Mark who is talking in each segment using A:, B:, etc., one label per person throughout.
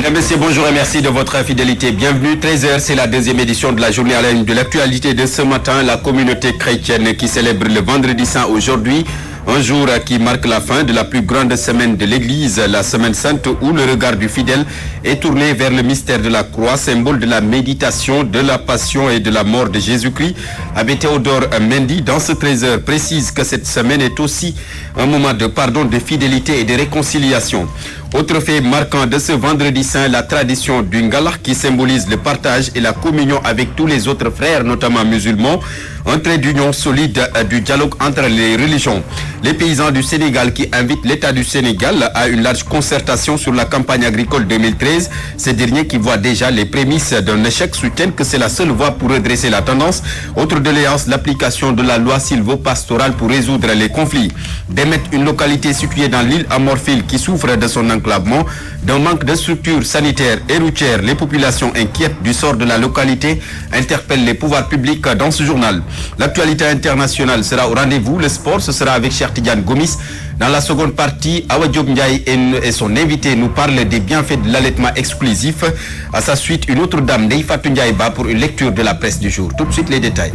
A: Mesdames, Messieurs, bonjour et merci de votre fidélité. Bienvenue, 13h, c'est la deuxième édition de la journée à la une de l'actualité de ce matin. La communauté chrétienne qui célèbre le vendredi saint aujourd'hui, un jour qui marque la fin de la plus grande semaine de l'Église, la semaine sainte où le regard du fidèle est tourné vers le mystère de la croix, symbole de la méditation, de la passion et de la mort de Jésus-Christ. Abbé Théodore Mendy, dans ce 13h, précise que cette semaine est aussi un moment de pardon, de fidélité et de réconciliation. Autre fait marquant de ce vendredi saint, la tradition du Ngala qui symbolise le partage et la communion avec tous les autres frères, notamment musulmans, un trait d'union solide du dialogue entre les religions. Les paysans du Sénégal qui invitent l'État du Sénégal à une large concertation sur la campagne agricole 2013. Ces derniers qui voient déjà les prémices d'un échec soutiennent que c'est la seule voie pour redresser la tendance. Autre doléance, l'application de la loi sylvo-pastorale pour résoudre les conflits. D'émettre une localité située dans l'île Amorphile qui souffre de son enclavement, d'un manque de structures sanitaires et routières. Les populations inquiètes du sort de la localité interpellent les pouvoirs publics dans ce journal. L'actualité internationale sera au rendez-vous. Le sport, ce sera avec Cheikh Tidiane Gomis. Dans la seconde partie, Awa Diop Ndiaye et son invité nous parlent des bienfaits de l'allaitement exclusif. À sa suite, une autre dame, Ndeye Fatou Ndiaye Ba, pour une lecture de la presse du jour. Tout de suite, les détails.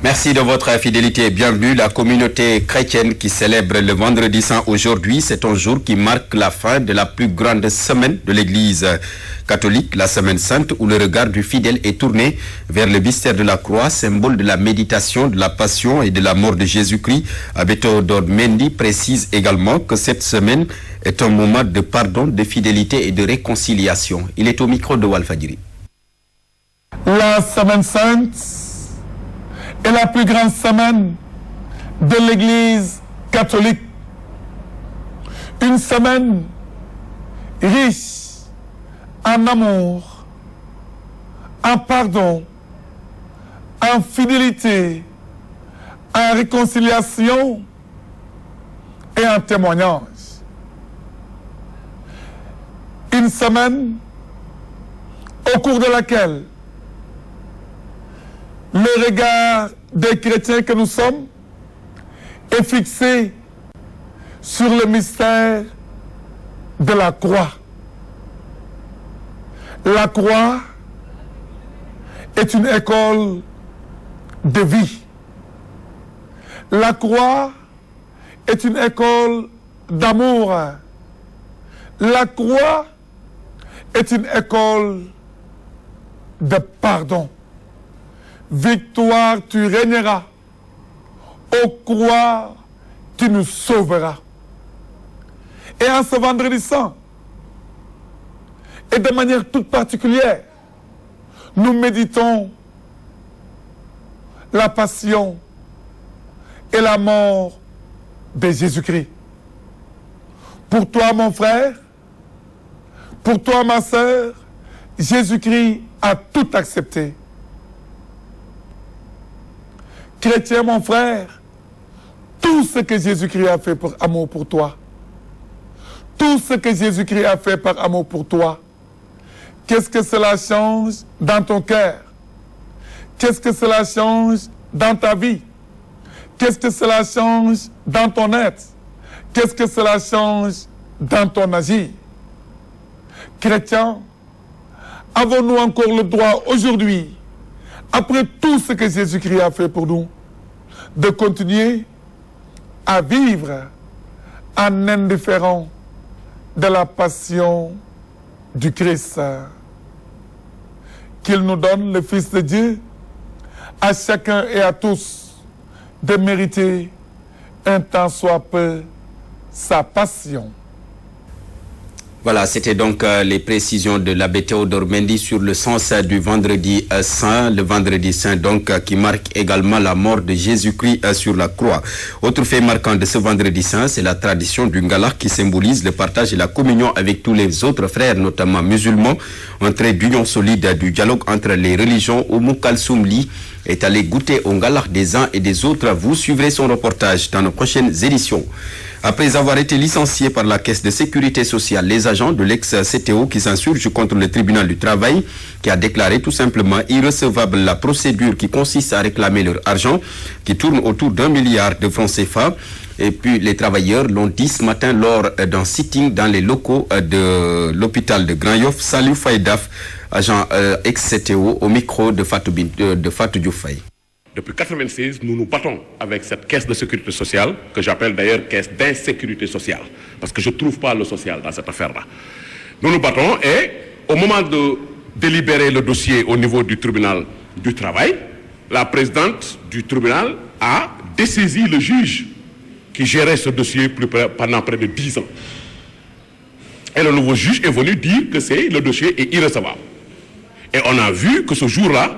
A: Merci de votre fidélité. Bienvenue. La communauté chrétienne qui célèbre le vendredi saint aujourd'hui, c'est un jour qui marque la fin de la plus grande semaine de l'Église catholique, la semaine sainte, où le regard du fidèle est tourné vers le mystère de la croix, symbole de la méditation, de la passion et de la mort de Jésus-Christ. Abbé Théodore Mendy précise également que cette semaine est un moment de pardon, de fidélité et de réconciliation. Il est au micro de Walfadjiri.
B: La semaine sainte est la plus grande semaine de l'Église catholique. Une semaine riche en amour, en pardon, en fidélité, en réconciliation et en témoignage. Une semaine au cours de laquelle le regard des chrétiens que nous sommes est fixé sur le mystère de la croix. La croix est une école de vie. La croix est une école d'amour. La croix est une école de pardon. Victoire, tu régneras. Ô croix, tu nous sauveras. Et en ce vendredi saint, et de manière toute particulière, nous méditons la passion et la mort de Jésus-Christ. Pour toi, mon frère, pour toi, ma sœur, Jésus-Christ a tout accepté. Chrétien, mon frère, tout ce que Jésus-Christ a fait par amour pour toi, tout ce que Jésus-Christ a fait par amour pour toi, qu'est-ce que cela change dans ton cœur? Qu'est-ce que cela change dans ta vie? Qu'est-ce que cela change dans ton être? Qu'est-ce que cela change dans ton agir? Chrétien, avons-nous encore le droit aujourd'hui, après tout ce que Jésus-Christ a fait pour nous, de continuer à vivre en indifférent de la passion du Christ? Qu'il nous donne, le Fils de Dieu, à chacun et à tous, de mériter un tant soit peu sa passion.
A: Voilà, c'était donc les précisions de l'abbé Théodore Mendy sur le sens du vendredi saint, le vendredi saint donc qui marque également la mort de Jésus-Christ sur la croix. Autre fait marquant de ce vendredi saint, c'est la tradition du Ngala qui symbolise le partage et la communion avec tous les autres frères, notamment musulmans, un trait d'union solide du dialogue entre les religions. Oumou Kalsoum Li est allé goûter au Ngala des uns et des autres. Vous suivrez son reportage dans nos prochaines éditions. Après avoir été licenciés par la Caisse de sécurité sociale, les agents de l'ex-CTO qui s'insurgent contre le tribunal du travail qui a déclaré tout simplement irrecevable la procédure qui consiste à réclamer leur argent qui tourne autour d'1 milliard de francs CFA. Et puis les travailleurs l'ont dit ce matin lors d'un sitting dans les locaux de l'hôpital de Grand Yoff. Salou Faïdaf, agent ex-CTO, au micro de Fatou Diouf Faye.
C: Depuis 1996, nous nous battons avec cette caisse de sécurité sociale, que j'appelle d'ailleurs caisse d'insécurité sociale, parce que je ne trouve pas le social dans cette affaire-là. Nous nous battons et au moment de délibérer le dossier au niveau du tribunal du travail, la présidente du tribunal a dessaisi le juge qui gérait ce dossier pendant près de 10 ans. Et le nouveau juge est venu dire que le dossier est irrecevable. Et on a vu que ce jour-là,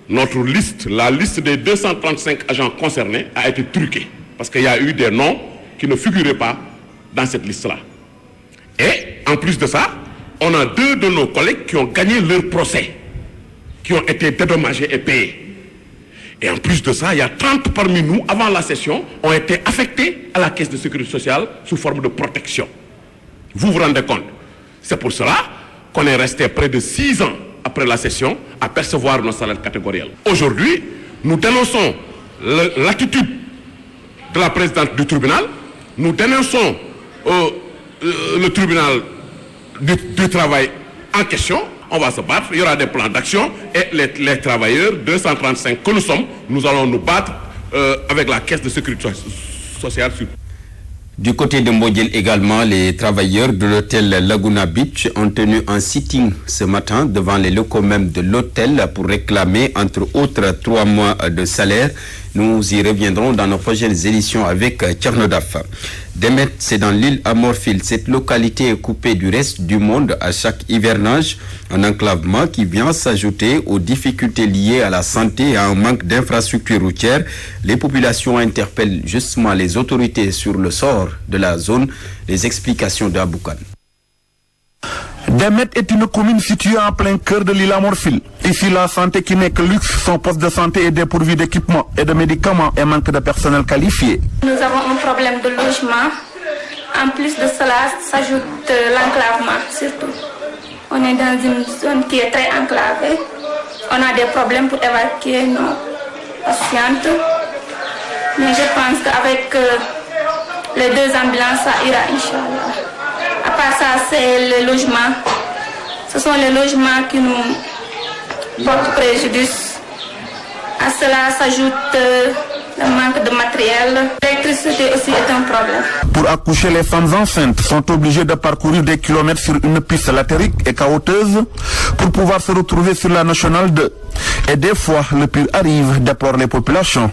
C: notre liste, la liste des 235 agents concernés a été truquée. Parce qu'il y a eu des noms qui ne figuraient pas dans cette liste-là. Et en plus de ça, on a 2 de nos collègues qui ont gagné leur procès, qui ont été dédommagés et payés. Et en plus de ça, il y a 30 parmi nous, avant la session, ont été affectés à la Caisse de sécurité sociale sous forme de protection. Vous vous rendez compte? C'est pour cela qu'on est resté près de 6 ans après la session à percevoir nos salaires catégoriels. Aujourd'hui, nous dénonçons l'attitude de la présidente du tribunal, nous dénonçons le tribunal du travail en question. On va se battre, il y aura des plans d'action et les travailleurs, 235 que nous sommes, nous allons nous battre avec la Caisse de sécurité sociale.
A: Du côté de Mbodiène également, les travailleurs de l'hôtel Laguna Beach ont tenu un sitting ce matin devant les locaux même de l'hôtel pour réclamer, entre autres, 3 mois de salaire. Nous y reviendrons dans nos prochaines éditions avec Tchernodaf. Demet, c'est dans l'île à Morphil. Cette localité est coupée du reste du monde à chaque hivernage. Un enclavement qui vient s'ajouter aux difficultés liées à la santé et à un manque d'infrastructures routières. Les populations interpellent justement les autorités sur le sort de la zone. Les explications d'Aboukan.
D: Demet est une commune située en plein cœur de l'île à Morphil. Ici, la santé qui n'est que luxe, son poste de santé est dépourvu d'équipements et de médicaments et manque de personnel qualifié.
E: Nous avons un problème de logement. En plus de cela, s'ajoute l'enclavement surtout. On est dans une zone qui est très enclavée. On a des problèmes pour évacuer nos patientes. Mais je pense qu'avec les 2 ambulances, ça ira, Inch'Allah. À part ça, c'est le logement. Ce sont les logements qui nous portent préjudice. À cela s'ajoute le manque de matériel. L'électricité aussi est un problème.
D: Pour accoucher, les femmes enceintes sont obligées de parcourir des kilomètres sur une piste latérique et caoteuse pour pouvoir se retrouver sur la nationale 2. Et des fois, le pire arrive, déplorent les populations.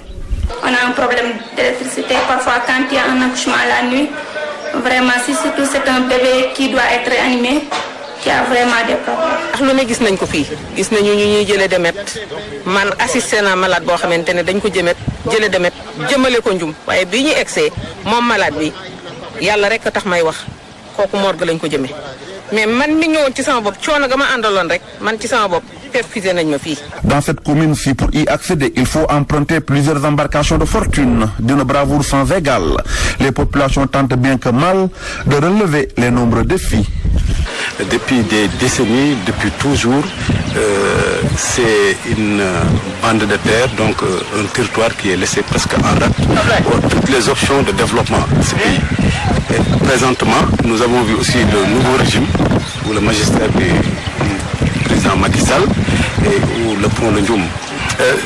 E: On a un problème d'électricité. Parfois, quand il y a un accouchement la nuit, vraiment, si surtout c'est un bébé qui doit être réanimé, qui a vraiment des problèmes.
F: lu ne gis nañ ko fii gis nañu ñu ñuy jëlee demet man assisté naa malade boo xamante ne dañ ko jëlee demet jëmale ko njum waaye bii ñu egsee moom malade bi yàlla rek tax may wax kooku morgue lañ ko jëmee mais man mi ñëwoon ci sama bopp coono ga ma àndaloon rek man ci sama bopp perfusé nañ ma fii.
D: Dans cette commune-ci, pour y accéder, il faut emprunter plusieurs embarcations de fortune, d'une bravoure sans égale. Les populations tentent bien que mal de relever les nombreux défis.
G: Depuis des décennies, depuis toujours, c'est une bande de terre, donc un territoire qui est laissé presque en rade pour toutes les options de développement de ce pays. Et présentement, nous avons vu aussi le nouveau régime, où le magistère du président Macky Sall et où le pont de Ndioum.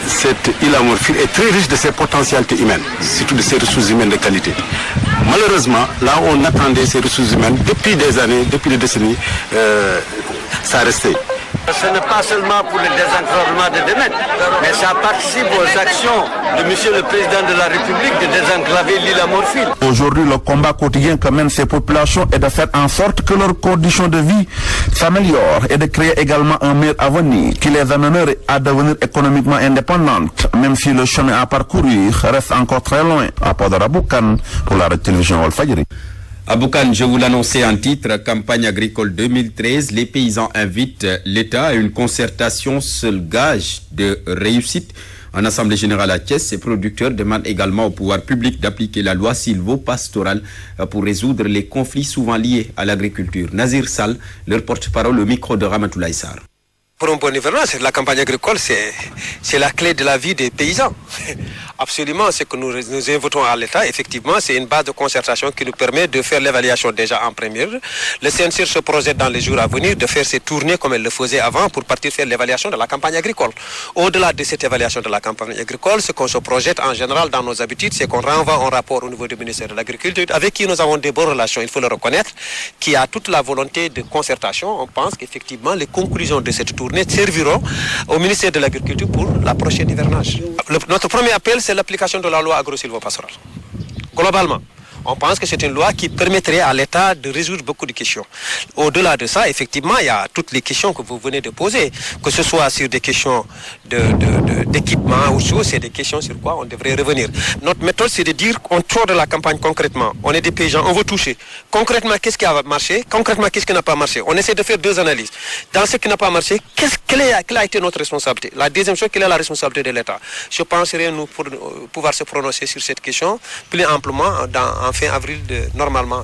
G: Cette île à Morphil est très riche de ses potentialités humaines, surtout de ses ressources humaines de qualité. Malheureusement, là où on attendait ces ressources humaines depuis des années, depuis des décennies, ça restait.
H: Ce n'est pas seulement pour le désenclavement de Demet, mais ça participe aux actions de Monsieur le Président de la République de désenclaver l'île à Morphil.
D: Aujourd'hui, le combat quotidien que mènent ces populations est de faire en sorte que leurs conditions de vie s'améliorent et de créer également un meilleur avenir qui les amènerait à devenir économiquement indépendantes, même si le chemin à parcourir reste encore très loin. À Podor Aboukan pour la télévision Walfadjri.
A: Aboukan, je vous l'annonçais en titre, campagne agricole 2013, les paysans invitent l'État à une concertation, seul gage de réussite. En Assemblée générale à Thiès, ces producteurs demandent également au pouvoir public d'appliquer la loi sylvo-pastorale pour résoudre les conflits souvent liés à l'agriculture. Nazir Sall, leur porte-parole au micro de Ramatoulaye Sarr.
I: Pour une bonne gouvernance, la campagne agricole, c'est la clé de la vie des paysans. Absolument, ce que nous invitons à l'État, effectivement, c'est une base de concertation qui nous permet de faire l'évaluation déjà en première. Le CNCR se projette dans les jours à venir de faire ses tournées comme elle le faisait avant pour partir faire l'évaluation de la campagne agricole. Au-delà de cette évaluation de la campagne agricole, ce qu'on se projette en général dans nos habitudes, c'est qu'on renvoie un rapport au niveau du ministère de l'Agriculture, avec qui nous avons des bonnes relations, il faut le reconnaître, qui a toute la volonté de concertation. On pense qu'effectivement, les conclusions de cette tournée serviront au ministère de l'Agriculture pour la prochaine hivernage. Notre premier appel, c'est l'application de la loi agro-sylvo-pastorale. Globalement, on pense que c'est une loi qui permettrait à l'État de résoudre beaucoup de questions. Au-delà de ça, effectivement, il y a toutes les questions que vous venez de poser, que ce soit sur des questions d'équipement ou choses, c'est des questions sur quoi on devrait revenir. Notre méthode, c'est de dire qu'on sort de la campagne concrètement. On est des paysans, on veut toucher. Concrètement, qu'est-ce qui a marché? Concrètement, qu'est-ce qui n'a pas marché? On essaie de faire deux analyses. Dans ce qui n'a pas marché, quelle a été notre responsabilité? La deuxième chose, quelle est la responsabilité de l'État? Je penserais nous pouvoir se prononcer sur cette question plus amplement en fin avril normalement.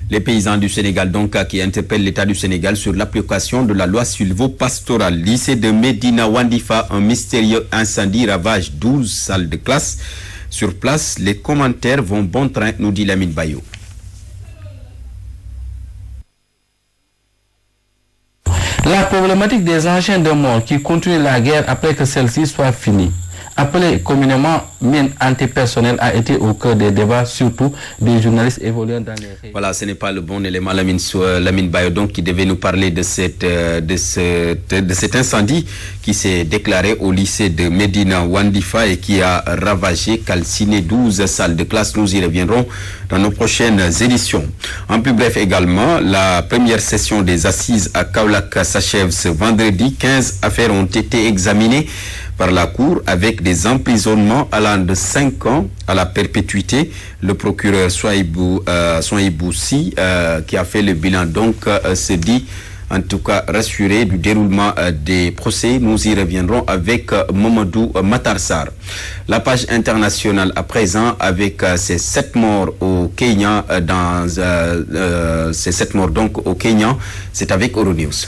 A: Les paysans du Sénégal donc qui interpellent l'État du Sénégal sur l'application de la loi sylvo-pastorale. Lycée de Médina Wandifa, un mystérieux incendie ravage 12 salles de classe. Sur place, les commentaires vont bon train, nous dit Lamine Bayo.
J: La problématique des engins de mort qui continuent la guerre après que celle-ci soit finie, appelée communément mine antipersonnelle, a été au cœur des débats, surtout des journalistes évoluant dans les régions.
A: Voilà, ce n'est pas le bon élément, Lamine Bayo, donc, qui devait nous parler de cet incendie qui s'est déclaré au lycée de Médina Wandifa et qui a ravagé, calciné 12 salles de classe. Nous y reviendrons dans nos prochaines éditions. En plus bref également, la première session des assises à Kaolack s'achève ce vendredi. 15 affaires ont été examinées par la Cour avec des emprisonnements allant de 5 ans à la perpétuité. Le procureur Souaïbou Si, qui a fait le bilan, donc, se dit en tout cas rassuré du déroulement des procès. Nous y reviendrons avec Mamadou Matarsar. La page internationale à présent avec ces 7 morts au Kenya, ces 7 morts donc au Kenya, c'est avec Euronews.